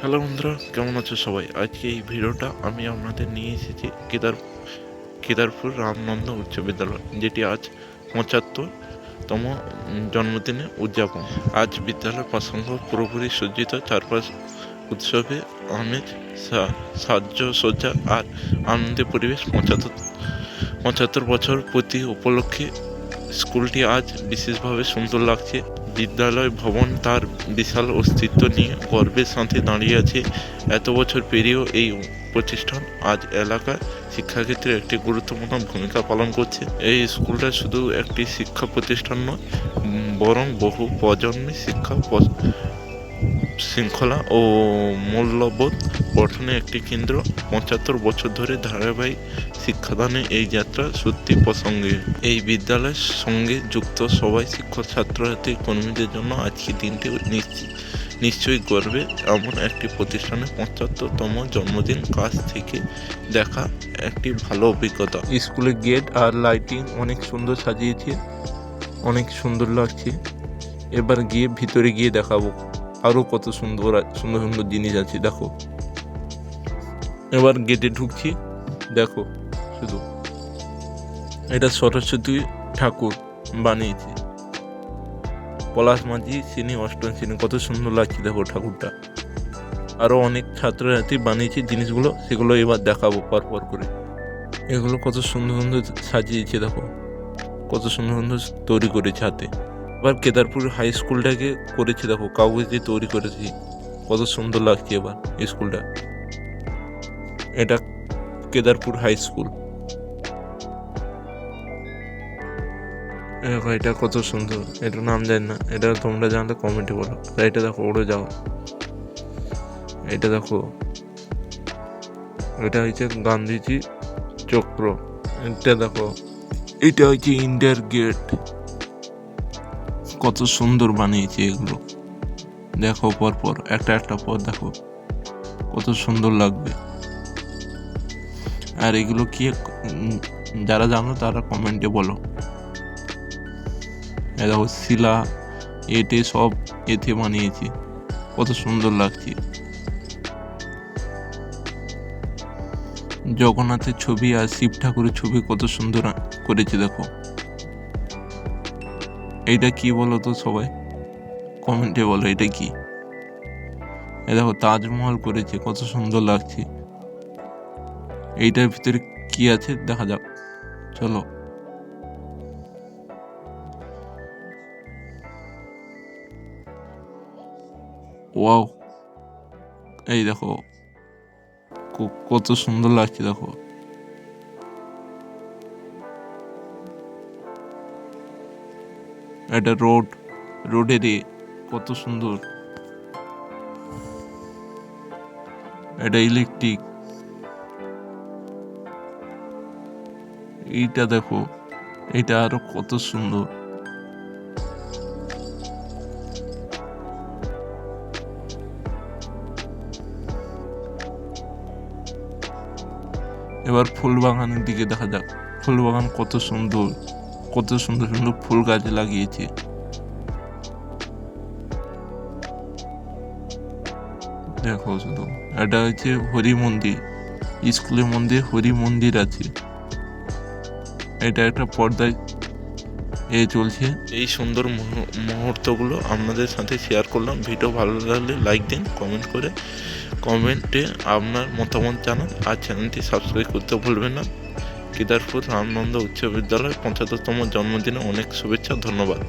Hello বন্ধুরা, কেমন আছো সবাই? আজকে এই ভিডিওটা আমি আপনাদের নিয়ে এসেছি কেদারপুর রামনন্দ উচ্চ বিদ্যালয়, যেটি আজ ৭৫তম জন্মদিনে উদযাপন। আজ বিদ্যালয়ের প্রসঙ্গ পুরোপুরি সজ্জিত, চারপাশ উৎসবে আমেজ, সাজসজ্জা আর আনন্দের পরিবেশ। ৭৫ বছর প্রতি উপলক্ষে স্কুলটি আজ বিশেষভাবে সুন্দর লাগছে। বিদ্যালয় ভবন তার বিশাল অস্তিত্ব নিয়ে গর্বের সাথে দাঁড়িয়ে আছে। এত বছর পেরিয়েও এই প্রতিষ্ঠান আজ এলাকার শিক্ষাক্ষেত্রে একটি গুরুত্বপূর্ণ ভূমিকা পালন করছে। এই স্কুলটা শুধু একটি শিক্ষা প্রতিষ্ঠান নয়, বরং বহু প্রজন্মের শিক্ষা শৃঙ্খলা ও মূল্যবোধ গঠনে একটি কেন্দ্র। ৭৫ বছর ধরে ধারাবাহিক শিক্ষাদানে এই যাত্রা সত্যি প্রসঙ্গে। এই বিদ্যালয়ের সঙ্গে যুক্ত সবাই শিক্ষক, ছাত্রছাত্রী, কর্মীদের জন্য আজকের দিনটি নিশ্চয়ই গর্বে। এমন একটি প্রতিষ্ঠানের ৭৫তম জন্মদিন কাছ থেকে দেখা একটি ভালো অভিজ্ঞতা। স্কুলের গেট আর লাইটিং অনেক সুন্দর সাজিয়েছে, অনেক সুন্দর লাগছে। এবার গিয়ে ভিতরে গিয়ে দেখাবো আরও কত সুন্দর সুন্দর জিনিস আছে। দেখো, এবার গেটে ঢুকছি। দেখো শুধু, এটা সরস্বতী ঠাকুর বানিয়েছে পলাশ মাঝি, শ্রেণী ৮ম শ্রেণী। কত সুন্দর লাগছে দেখো ঠাকুরটা। আরও অনেক ছাত্রছাত্রী বানিয়েছে জিনিসগুলো, সেগুলো এবার দেখাবো পরপর করে। এগুলো কত সুন্দর সুন্দর সাজিয়েছে, দেখো কত সুন্দর সুন্দর তৈরি করেছে হাতে। এবার কেদারপুর হাই স্কুলটাকে করেছে, দেখো কাগজ দিয়ে তৈরি করেছি, কত সুন্দর লাগছে এবার স্কুলটা। এটা কেদারপুর হাই স্কুল। দেখো এটা কত সুন্দর, এটার নাম জানি না, এটা তোমরা জানলে কমেন্টে বলো। এটা দেখো উড়ে যাও, এটা দেখো, এটা হচ্ছে গান্ধীজি চক্র। এটা দেখো, এটা হচ্ছে ইন্ডিয়ার গেট। কত সুন্দর বানিয়েছে এগুলো, দেখো পরপর একটা পর দেখো কত সুন্দর লাগবে। আর এগুলো কি যারা জানো তারা কমেন্টে বলো। দেখো শিলা এতে সব এতে বানিয়েছে, কত সুন্দর লাগছে। জগন্নাথের ছবি আর শিব ঠাকুরের ছবি কত সুন্দর করেছে দেখো। এইটা কি বলো তো সবাই কমেন্টে বলো, এটা কি? দেখো তাজমহল করেছে, কত সুন্দর লাগছে। এইটার ভিতরে কি আছে দেখা যাক, চলো। ওয়াও, এই দেখো কত সুন্দর লাগছে দেখো। এটা রোডের কত সুন্দর। এটা ইলেকট্রিক। এইটা দেখো, এটা আরো কত সুন্দর। এবার ফুল বাগানের দিকে দেখা যাক। ফুল বাগান কত সুন্দর, কত সুন্দর সুন্দর ফুল গাছ লাগিয়েছে। দেখো শুধু, এটা হচ্ছে হরি মন্দির, স্কুলের মধ্যে হরি মন্দির আছে। এটা একটা পর্দায় চলছে। এই সুন্দর মুহূর্তগুলো আপনাদের সাথে শেয়ার করলাম। ভিডিও ভালো লাগলে লাইক দিন, কমেন্টে আপনার মতামত জানান, আর চ্যানেলটি সাবস্ক্রাইব করতে ভুলবেন না। কেদারপুর রামনন্দ উচ্চ বিদ্যালয় ৭৫তম জন্মদিনে অনেক শুভেচ্ছা, ধন্যবাদ।